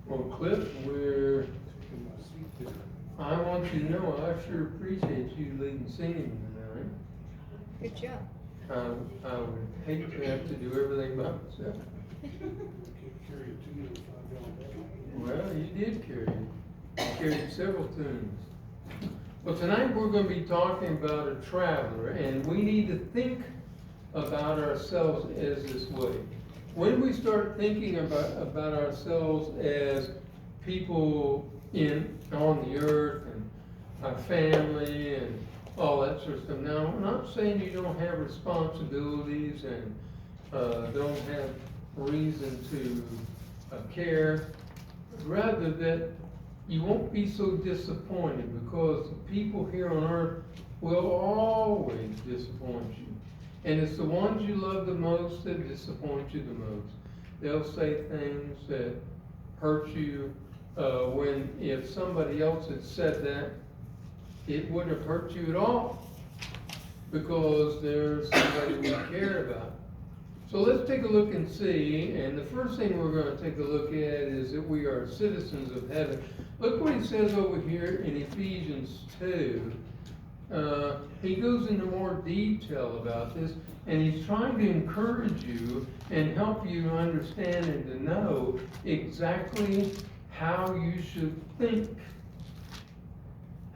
Well, Cliff, I want you to know I sure appreciate you leading singing tonight. Good job. I would hate to have to do everything by myself. Well, you did carry it. You carried several tunes. Well, tonight we're going to be talking about a traveler, and we need to think about ourselves as this way. When we start thinking about ourselves as people on the earth and our family and all that sort of stuff. Now, I'm not saying you don't have responsibilities and don't have reason to care, but rather that you won't be so disappointed, because the people here on earth will always disappoint you. And it's the ones you love the most that disappoint you the most. They'll say things that hurt you when if somebody else had said that, it wouldn't have hurt you at all, because there's somebody we care about. So let's take a look and see, and the first thing we're going to take a look at is that we are citizens of heaven. Look what he says over here in Ephesians 2. He goes into more detail about this, and he's trying to encourage you and help you to understand and to know exactly how you should think,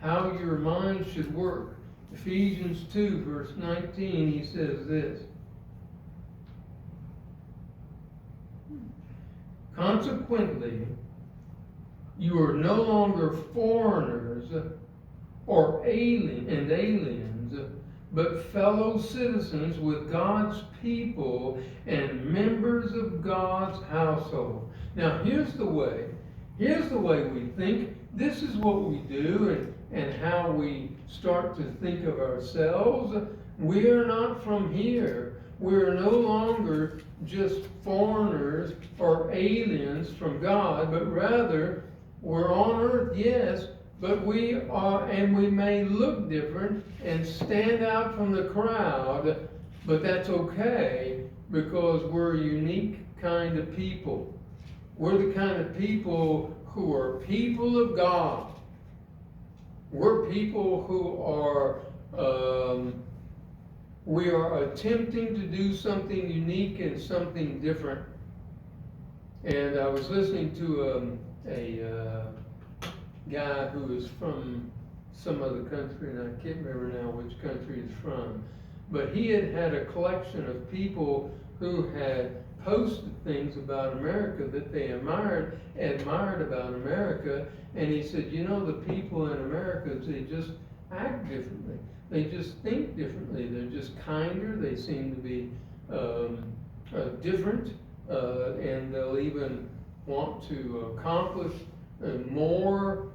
how your mind should work. Ephesians 2, verse 19, he says this: consequently, you are no longer foreigners or aliens, but fellow citizens with God's people and members of God's household. Now, here's the way we think. This is what we do, and how we start to think of ourselves. We are not from here. We're no longer just foreigners or aliens from God, but rather we're on earth, yes, but we are, and we may look different and stand out from the crowd, but that's okay, because we're a unique kind of people. We're the kind of people who are people of God. We're people who are, we are attempting to do something unique and something different. And I was listening to a guy who is from some other country, and I can't remember now which country he's from, but he had a collection of people who had posted things about America that they admired about America, and he said, you know, the people in America, they just act differently. They just think differently. They're just kinder. They seem to be different, and they'll even want to accomplish more,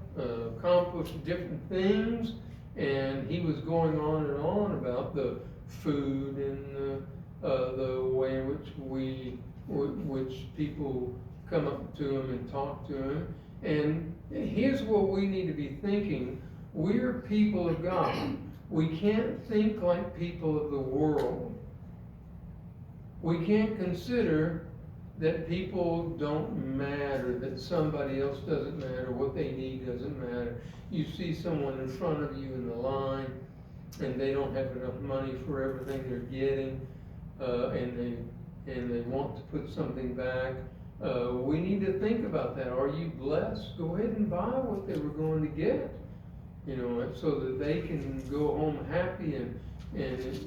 accomplish different things. And he was going on and on about the food and the way in which people come up to him and talk to him. And here's what we need to be thinking. We're people of God. We can't think like people of the world. We can't consider that people don't matter, that somebody else doesn't matter, what they need doesn't matter. You see someone in front of you in the line, and they don't have enough money for everything they're getting, and they want to put something back. We need to think about that. Are you blessed? Go ahead and buy what they were going to get, you know, so that they can go home happy and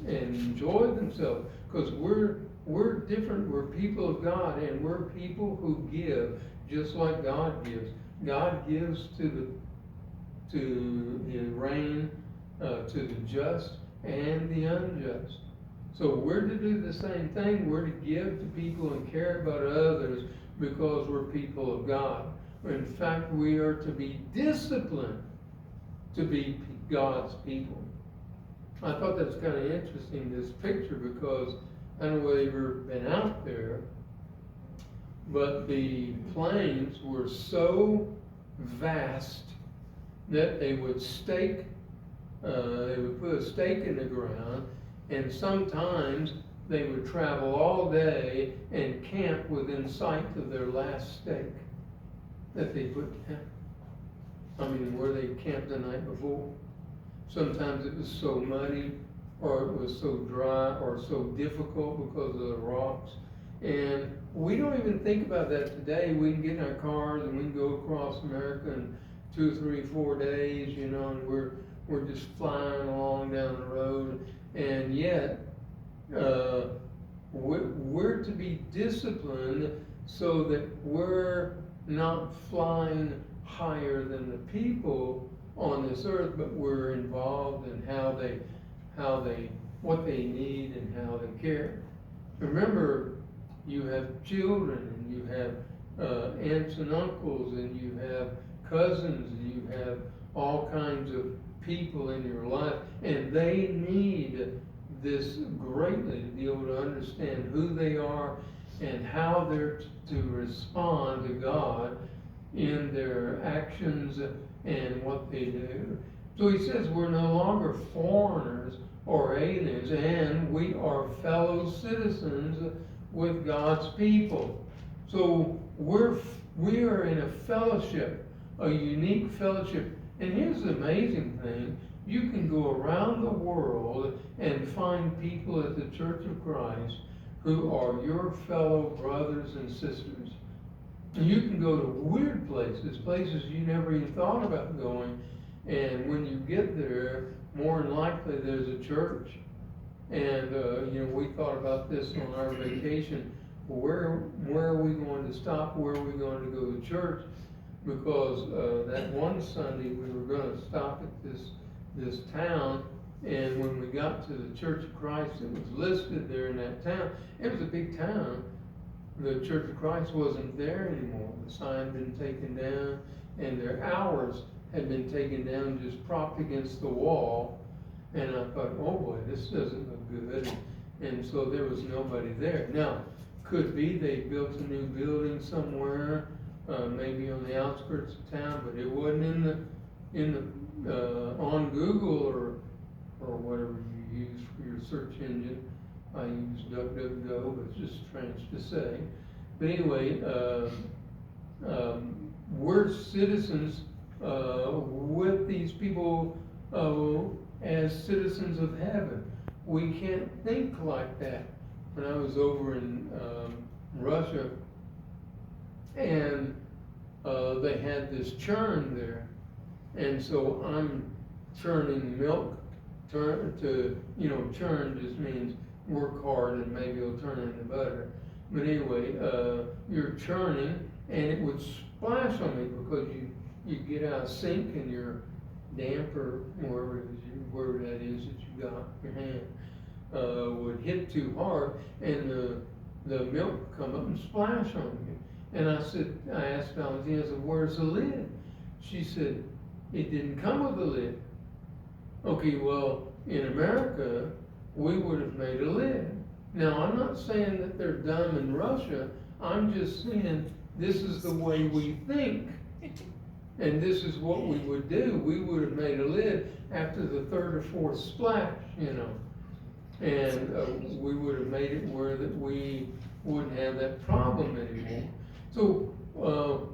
enjoy themselves. Because we're different. We're people of God, and we're people who give just like God gives. God gives to the rain, to the just and the unjust. So we're to do the same thing. We're to give to people and care about others, because we're people of God. In fact, we are to be disciplined to be God's people. I thought that was kind of interesting, this picture, because I don't know whether you've ever been out there, but the plains were so vast that they would put a stake in the ground, and sometimes they would travel all day and camp within sight of their last stake. that they put down. I mean, where they camped the night before. Sometimes it was so muddy, or it was so dry, or so difficult because of the rocks. And we don't even think about that today. We can get in our cars and we can go across America in 2, 3, 4 days, you know, and we're just flying along down the road. And yet, we're to be disciplined so that we're not flying higher than the people on this earth, but we're involved in what they need and how they care. Remember, you have children, and you have aunts and uncles, and you have cousins, and you have all kinds of people in your life, and they need this greatly to be able to understand who they are and how they're to respond to God in their actions and what they do. So he says we're no longer foreigners or aliens, and we are fellow citizens with God's people. So we are in a fellowship, a unique fellowship. And here's the amazing thing. You can go around the world and find people at the Church of Christ who are your fellow brothers and sisters. And you can go to weird places, places you never even thought about going. And when you get there, more than likely there's a church. And, we thought about this on our vacation. Where are we going to stop? Where are we going to go to church? Because that one Sunday we were going to stop at this town, and when we got to the Church of Christ, it was listed there in that town. It was a big town. The Church of Christ wasn't there anymore. The sign had been taken down, and their hours had been taken down, just propped against the wall. And I thought, oh boy, this doesn't look good. And so there was nobody there. Now, could be they built a new building somewhere, maybe on the outskirts of town, but it wasn't on Google or whatever you use for your search engine. I use DuckDuckGo, but it's just strange to say. But anyway, we're citizens with these people as citizens of heaven. We can't think like that. When I was over in Russia, and they had this churn there, and so I'm churning milk. Churn just means work hard and maybe it'll turn into butter. But anyway, you're churning, and it would splash on me because you get out of sync and your damper, wherever that is that you got in your hand, would hit too hard, and the milk would come up and splash on you. And I asked Valentina, I said, where's the lid? She said, it didn't come with a lid. Okay, well, in America, we would have made a lid. Now, I'm not saying that they're dumb in Russia. I'm just saying this is the way we think. And this is what we would do. We would have made a lid after the third or fourth splash, And we would have made it where that we wouldn't have that problem anymore. So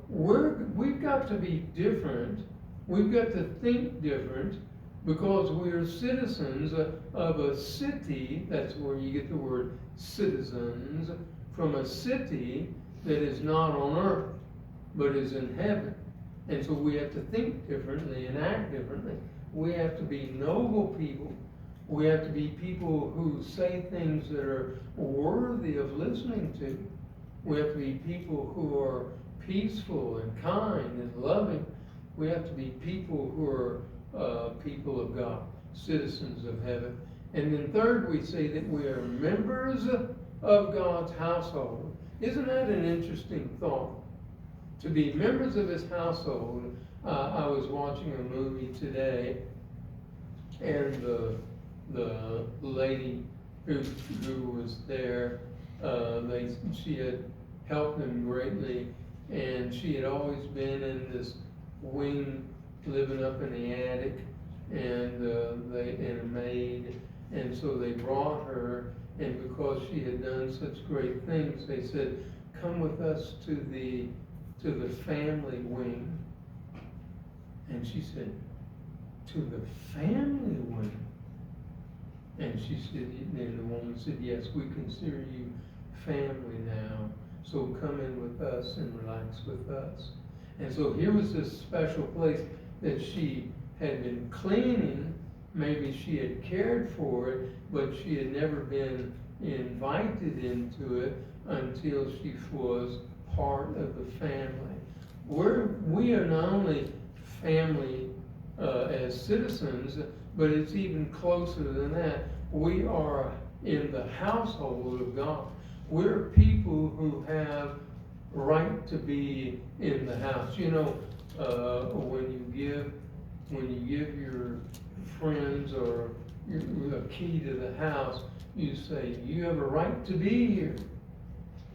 we've got to be different. We've got to think different, because we are citizens of a city. That's where you get the word citizens, from a city that is not on earth, but is in heaven. And so we have to think differently and act differently. We have to be noble people. We have to be people who say things that are worthy of listening to. We have to be people who are peaceful and kind and loving. We have to be people who are people of God, citizens of heaven. And then third, we say that we are members of God's household. Isn't that an interesting thought? To be members of his household. I was watching a movie today, and the lady who was there, she had helped them greatly, and she had always been in this wing, living up in the attic, and a maid, and so they brought her, and because she had done such great things, they said, "Come with us to to the family wing. And she said, to the family wing? And she said, and the woman said, yes, we consider you family now. So come in with us and relax with us. And so here was this special place that she had been cleaning. Maybe she had cared for it, but she had never been invited into it until she was part of the family. We are not only family as citizens, but it's even closer than that. We are in the household of God. We're people who have right to be in the house. You know, when you give your friends or a key to the house, you say, you have a right to be here.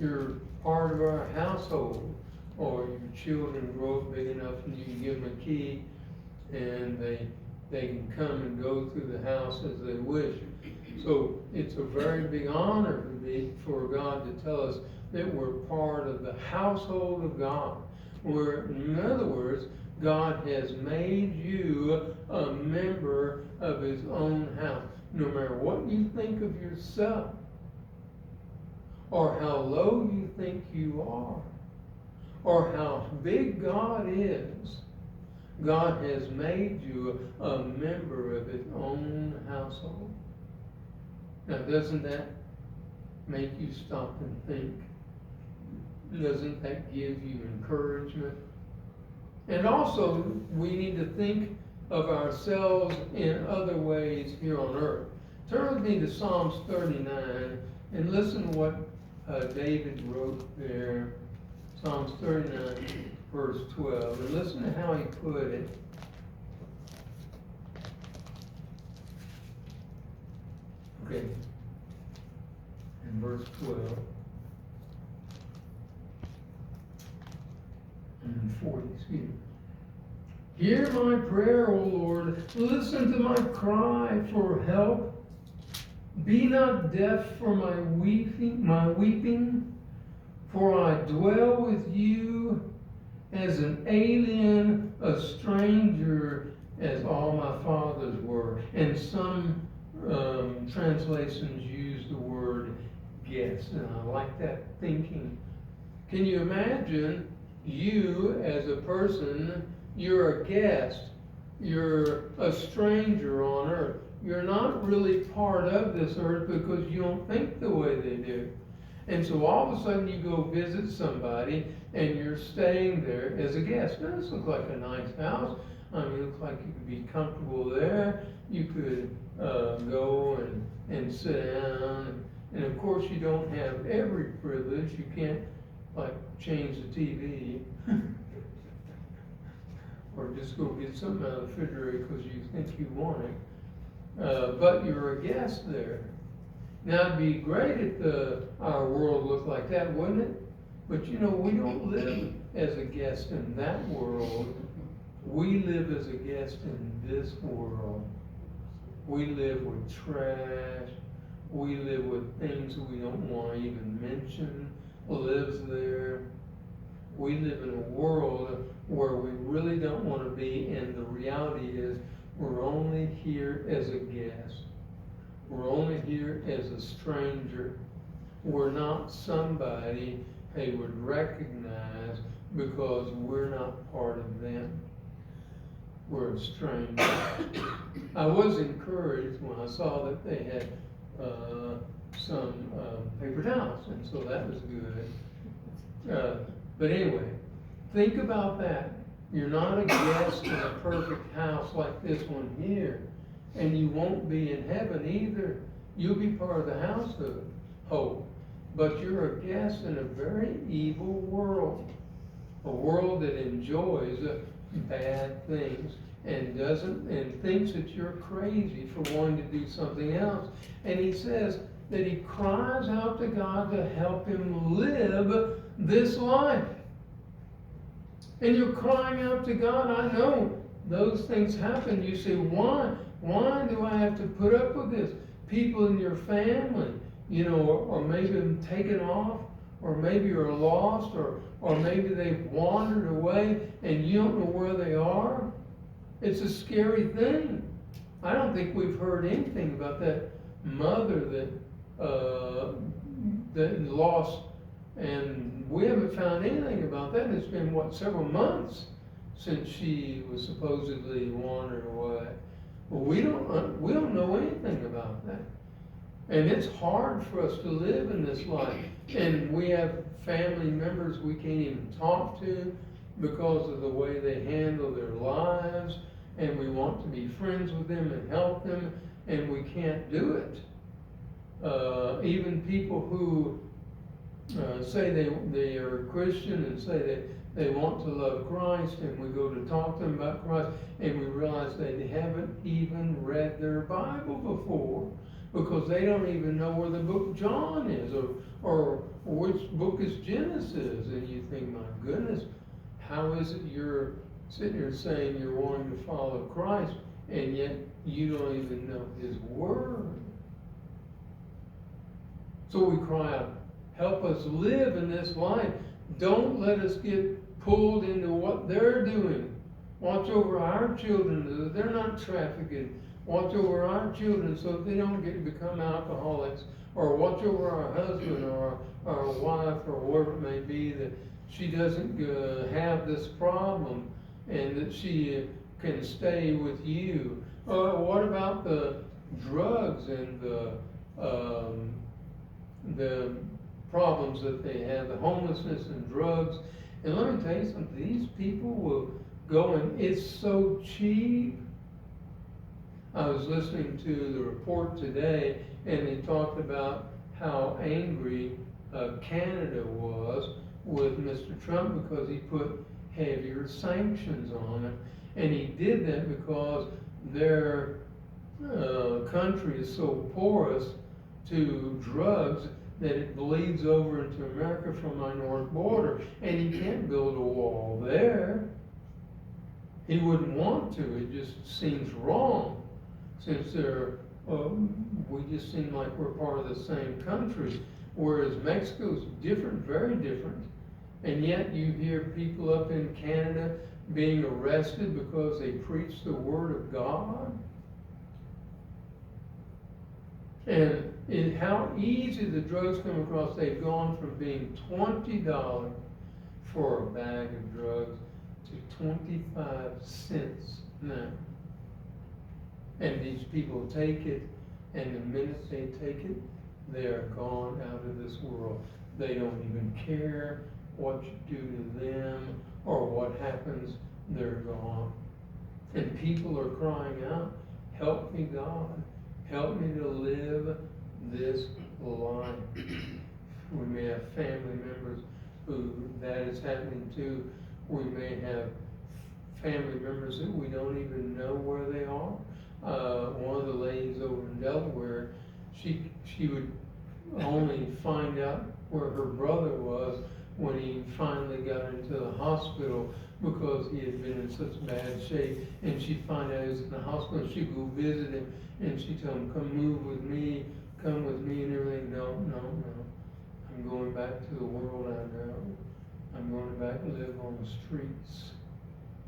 You're part of our household. Or your children grow up big enough and you can give them a key and they can come and go through the house as they wish. So it's a very big honor for God to tell us that we're part of the household of God. In other words, God has made you a member of His own house. No matter what you think of yourself, or how low you think you are, or how big God is, God has made you a member of His own household. Now, doesn't that make you stop and think? Doesn't that give you encouragement? And also, we need to think of ourselves in other ways here on earth. Turn with me to Psalms 39 and listen to what David wrote there. Psalms 39, verse 12. And listen to how he put it. Okay. In verse 12. And 40, excuse me. Hear my prayer, O Lord. Listen to my cry for help. Be not deaf for my weeping, for I dwell with you as an alien, a stranger, as all my fathers were. And some translations use the word guest, and I like that thinking. Can you imagine you as a person? You're a guest. You're a stranger on earth. You're not really part of this earth because you don't think the way they do. And so all of a sudden you go visit somebody and you're staying there as a guest. Now, this looks like a nice house. I mean, it looks like you could be comfortable there. You could go and sit down. And of course you don't have every privilege. You can't like change the TV. Or just go get something out of the refrigerator because you think you want it. But you're a guest there. Now, it'd be great if our world looked like that, wouldn't it? But you know, we don't live as a guest in that world. We live as a guest in this world. We live with trash. We live with things we don't want to even mention lives there. We live in a world where we really don't want to be, and the reality is we're only here as a guest. We're only here as a stranger. We're not somebody they would recognize because we're not part of them. We're a stranger. I was encouraged when I saw that they had some paper towels, and so that was good. But anyway, think about that. You're not a guest in a perfect house like this one here. And you won't be in heaven either. You'll be part of the household. But you're a guest in a very evil world. A world that enjoys bad things and thinks that you're crazy for wanting to do something else. And he says that he cries out to God to help him live this life. And you're crying out to God. I know those things happen. You say, why? Why do I have to put up with this? People in your family, or maybe them taken off or maybe are lost, or maybe they've wandered away and you don't know where they are. It's a scary thing. I don't think we've heard anything about that mother that lost, and we haven't found anything about that. It's been, what, several months since she was supposedly wandered away. Well, we don't know anything about that. And it's hard for us to live in this life. And we have family members we can't even talk to because of the way they handle their lives. And we want to be friends with them and help them, and we can't do it. Even people who say they are Christian and say that they want to love Christ, and we go to talk to them about Christ, and we realize they haven't even read their Bible before, because they don't even know where the book John is, or which book is Genesis. And you think, my goodness, how is it you're sitting here saying you're wanting to follow Christ, and yet you don't even know His Word? So we cry out, help us live in this life. Don't let us get pulled into what they're doing. Watch over our children so that they're not trafficked. Watch over our children so that they don't become alcoholics. Or watch over our husband or our wife or whoever it may be, that she doesn't have this problem and that she can stay with you. What about the drugs and the problems that they have, the homelessness and drugs? And let me tell you something, these people will go, and it's so cheap. I was listening to the report today, and they talked about how angry Canada was with Mr. Trump because he put heavier sanctions on it. And he did that because their country is so porous to drugs that it bleeds over into America from our north border. And he can't build a wall there. He wouldn't want to. It just seems wrong, since we just seem like we're part of the same country, whereas Mexico's different, very different. And yet you hear people up in Canada being arrested because they preach the Word of God. And how easy the drugs come across. They've gone from being $20 for a bag of drugs to 25 cents now. And these people take it, and the minute they take it, they are gone out of this world. They don't even care what you do to them or what happens. They're gone. And people are crying out, help me, God. Help me to live this life. We may have family members who that is happening to. We may have family members that we don't even know where they are. One of the ladies over in Delaware, she would only find out where her brother was when he finally got into the hospital, because he had been in such bad shape. And she'd find out he was in the hospital, she'd go visit him, and she'd tell him, come move with me, come with me, and everything. No. I'm going back to the world I know. I'm going back to live on the streets.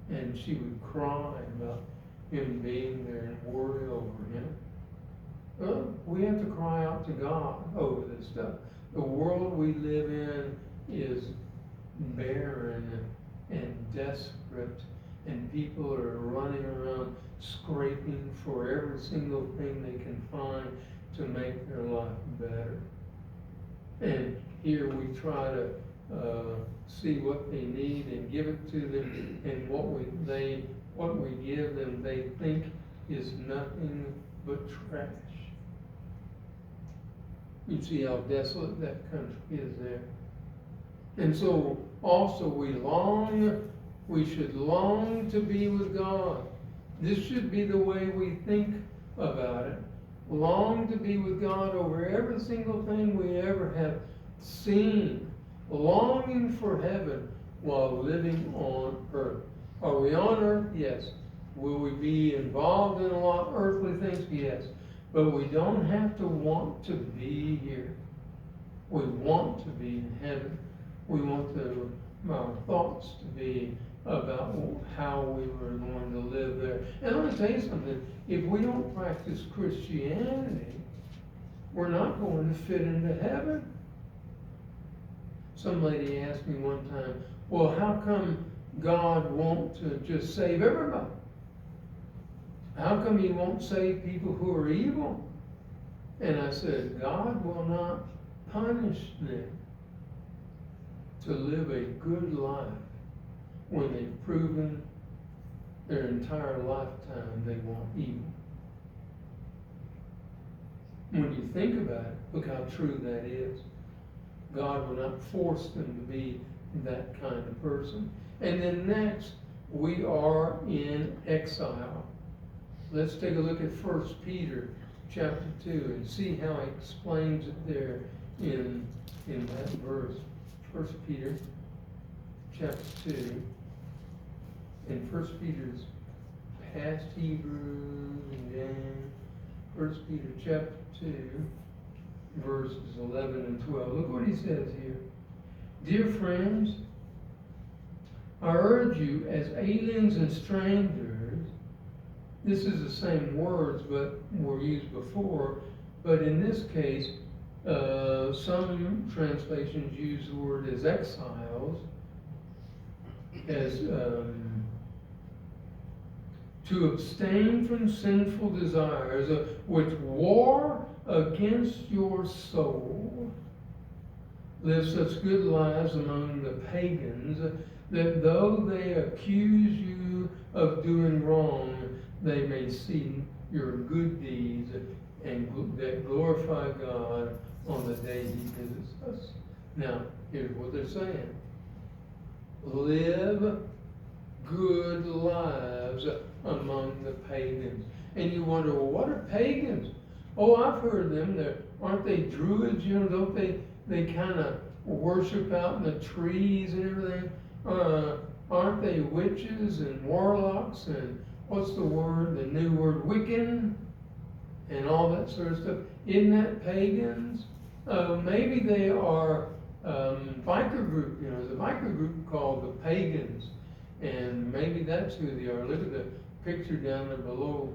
And she would cry about him being there and worry over him. Well, we have to cry out to God over this stuff. The world we live in is barren and desperate, and people are running around scraping for every single thing they can find to make their life better. And here we try to see what they need and give it to them, and what we give them they think is nothing but trash. You see how desolate that country is there. And so also we should long to be with God. This should be the way we think about it. Long to be with God over every single thing we ever have seen. Longing for heaven while living on earth. Are we on earth? Yes. Will we be involved in a lot of earthly things? Yes. But we don't have to want to be here. We want to be in heaven. We want our thoughts to be about how we were going to live there. And let me tell you something, if we don't practice Christianity, we're not going to fit into heaven. Some lady asked me one time, well, how come God won't just save everybody? How come he won't save people who are evil? And I said, God will not punish them to live a good life when they've proven their entire lifetime they want evil. When you think about it, look how true that is. God will not force them to be that kind of person. And then next, we are in exile. Let's take a look at 1 Peter chapter 2 and see how he explains it there in that verse. 1 Peter chapter 2. And 1 Peter's past Hebrews and then 1 Peter chapter 2, verses 11 and 12. Look what he says here. Dear friends, I urge you as aliens and strangers, this is the same words but were used before, but in this case, some translations use the word as exiles, as to abstain from sinful desires which war against your soul. Live such good lives among the pagans that though they accuse you of doing wrong, they may see your good deeds and that glorify God on the day he visits us. Now, here's what they're saying. Live good lives among the pagans. And you wonder, well, what are pagans? Oh, I've heard them. Aren't they Druids? You know, don't they kind of worship out in the trees and everything? Aren't they witches and warlocks and what's the word? The new word, Wiccan and all that sort of stuff. Isn't that pagans? Maybe they are biker group. You know, there's a biker group called the Pagans, and maybe that's who they are. Look at the picture down there below.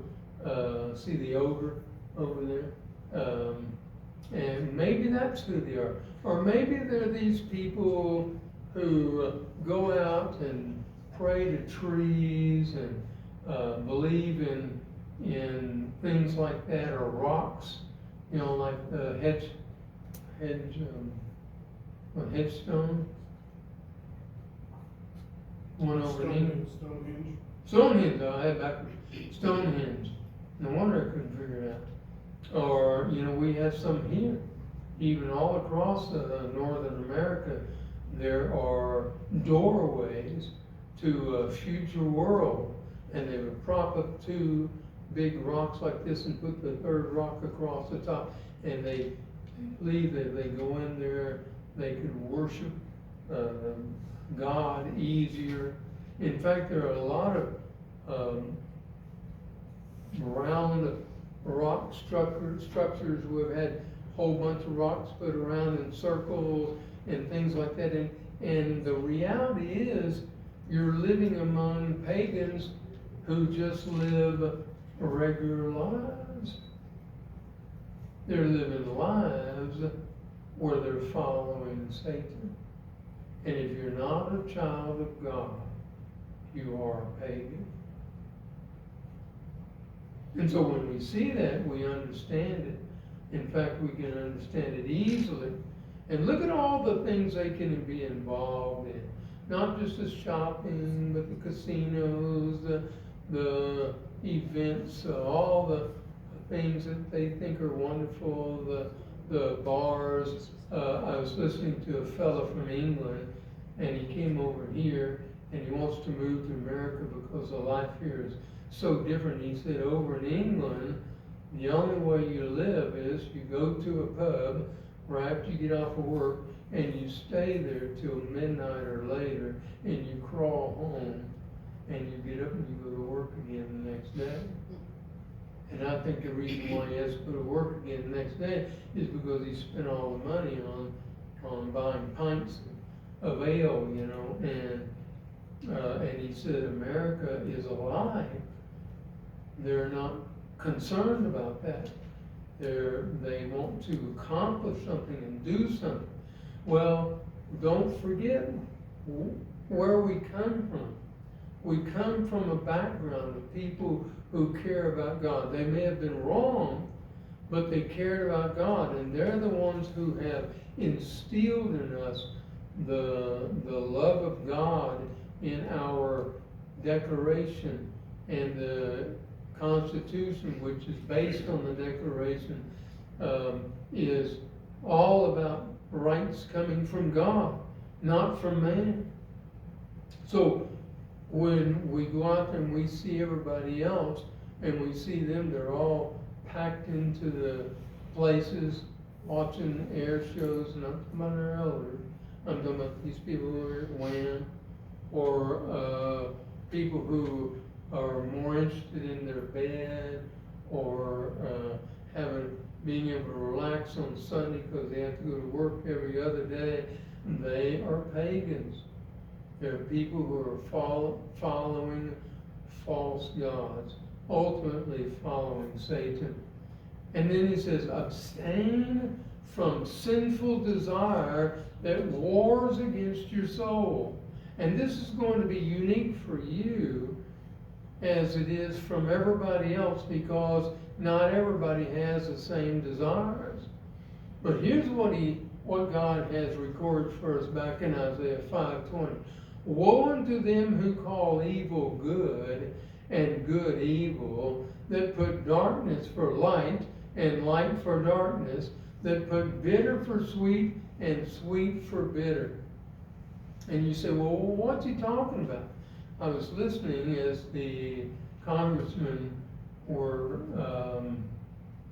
See the ogre over there? And maybe that's who they are. Or maybe they're these people who go out and pray to trees and believe in things like that, or rocks, you know, like the headstone. One over in England. Stonehenge. Stonehenge, I had backwards. Stonehenge. No wonder I couldn't figure it out. Or, you know, we have some here. Even all across Northern America, there are doorways to a future world. And they would prop up two big rocks like this and put the third rock across the top. And they believe that they go in there, they could worship God easier. In fact, there are a lot of round rock structures. We've had a whole bunch of rocks put around in circles and things like that. And the reality is, you're living among pagans who just live regular lives. They're living lives where they're following Satan. And if you're not a child of God, you are a pagan. And so when we see that, we understand it. In fact, we can understand it easily. And look at all the things they can be involved in. Not just the shopping, but the casinos, the events, all the things that they think are wonderful, the bars. I was listening to a fellow from England, and he came over here, and he wants to move to America because the life here is so different. He said, over in England, the only way you live is you go to a pub right after you get off of work, and you stay there till midnight or later, and you crawl home, and you get up and you go to work again the next day. And I think the reason why he has to go to work again the next day is because he spent all the money on on buying pints of ale, you know, and he said America is alive. They're not concerned about that. They want to accomplish something and do something. Well, don't forget where we come from. We come from a background of people who care about God. They may have been wrong, but they cared about God, and they're the ones who have instilled in us the love of God in our Declaration, and the Constitution, which is based on the Declaration, is all about rights coming from God, not from man. So when we go out there and we see everybody else, and we see them, they're all packed into the places, watching air shows, and I'm talking about our elders. I'm talking about these people who are at WAN, or people who are more interested in their bed, or being able to relax on Sunday because they have to go to work every other day. They are pagans. They're people who are following false gods, ultimately following Satan. And then he says, abstain from sinful desire that wars against your soul. And this is going to be unique for you as it is from everybody else, because not everybody has the same desires. But here's what God has recorded for us back in Isaiah 5:20. Woe unto them who call evil good and good evil, that put darkness for light and light for darkness, that put bitter for sweet and sweet for bitter. And you say, well, what's he talking about? I was listening as the congressmen were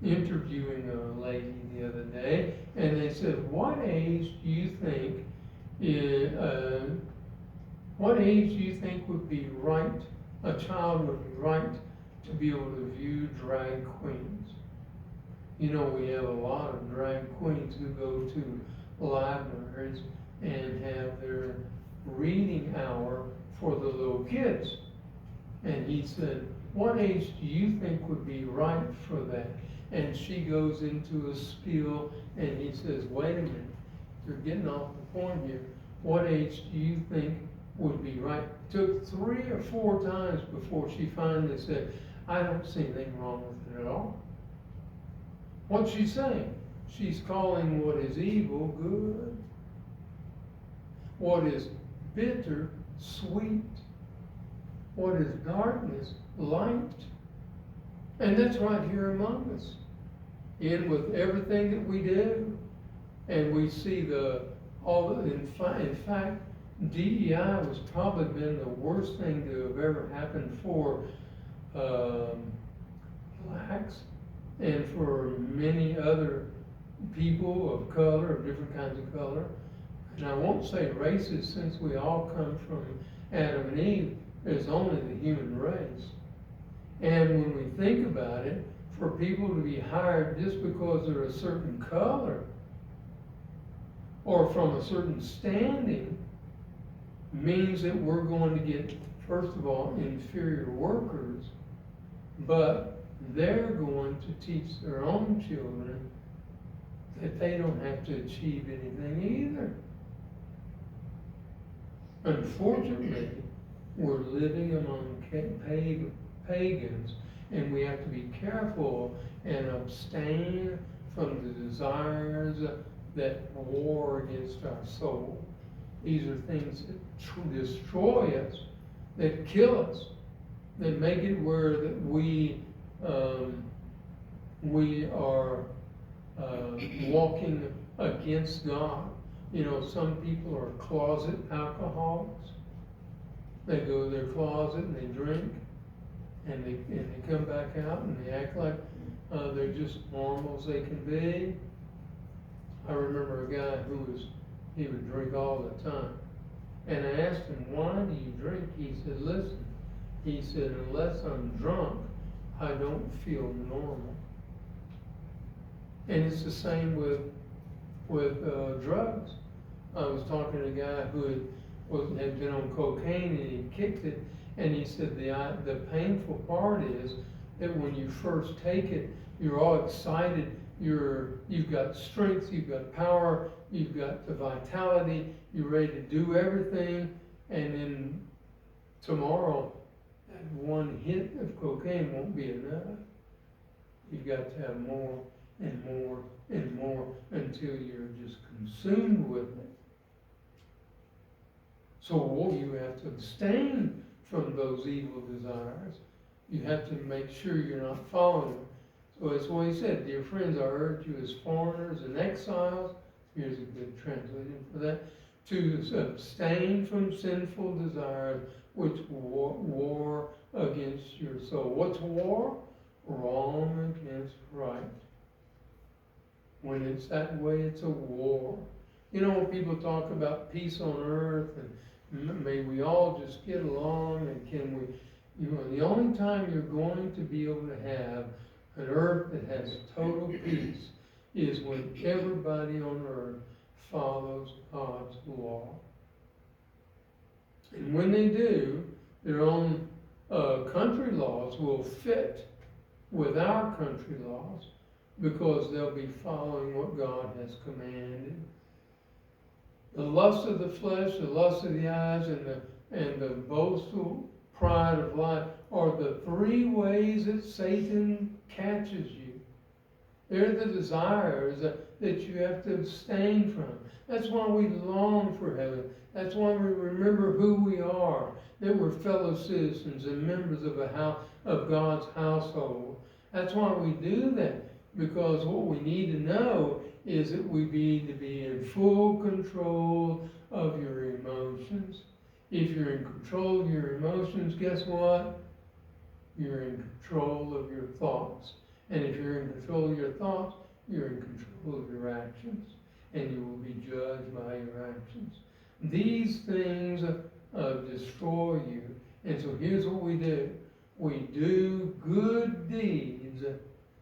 interviewing a lady the other day, and they said, what age do you think would be right, a child would be right to be able to view drag queens? You know, we have a lot of drag queens who go to libraries and have their reading hour for the little kids. And he said, what age do you think would be right for that? And she goes into a spiel, and he says, wait a minute, you're getting off the point here. What age do you think would be right? Took 3 or 4 times before she finally said, I don't see anything wrong with it at all. What's she saying? She's calling what is evil good, what is bitter sweet, what is darkness light. And that's right here among us, in with everything that we do. And we see in fact, DEI was probably been the worst thing to have ever happened for blacks and for many other people of color, of different kinds of color. And I won't say races, since we all come from Adam and Eve. There's only the human race. And when we think about it, for people to be hired just because they're a certain color or from a certain standing means that we're going to get, first of all, inferior workers, but they're going to teach their own children that they don't have to achieve anything either. Unfortunately, we're living among pagans, and we have to be careful and abstain from the desires that war against our soul. These are things that destroy us, that kill us, that make it where that we are walking against God. You know, some people are closet alcoholics. They go to their closet and they drink, and they come back out and they act like they're just normal as they can be. I remember a guy he would drink all the time. And I asked him, why do you drink? He said, listen, he said, unless I'm drunk, I don't feel normal. And it's the same with with drugs. I was talking to a guy who had been on cocaine and he kicked it, and he said the painful part is that when you first take it, you're all excited. You've got strength, you've got power, you've got the vitality, you're ready to do everything, and then tomorrow, that one hit of cocaine won't be enough. You've got to have more and more and more until you're just consumed with it. So you have to abstain from those evil desires. You have to make sure you're not following them. So that's what he said, dear friends, I urge you as foreigners and exiles, here's a good translation for that, to abstain from sinful desires which war against your soul. What's war? Wrong against right. When it's that way, it's a war. You know, when people talk about peace on earth and may we all just get along, and can we, you know, the only time you're going to be able to have an earth that has total peace is when everybody on earth follows God's law. And when they do, their own country laws will fit with our country laws because they'll be following what God has commanded. The lust of the flesh, the lust of the eyes, and the boastful pride of life are the three ways that Satan catches you. They're the desires that you have to abstain from. That's why we long for heaven. That's why we remember who we are, that we're fellow citizens and members of God's household. That's why we do that, because what we need to know is that we need to be in full control of your emotions. If you're in control of your emotions, guess what? You're in control of your thoughts. And if you're in control of your thoughts, you're in control of your actions. And you will be judged by your actions. These things destroy you. And so here's what we do. We do good deeds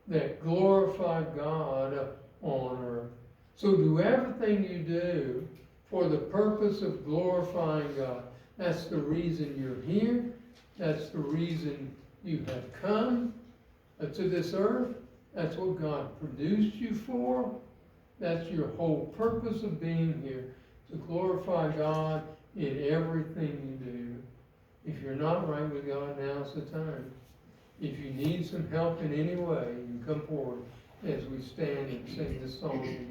that glorify God on earth. So do everything you do for the purpose of glorifying God. That's the reason you're here. That's the reason you have come to this earth. That's what God produced you for. That's your whole purpose of being here, to glorify God in everything you do. If you're not right with God, now's the time. If you need some help in any way, you can come forward as we stand and sing this song together.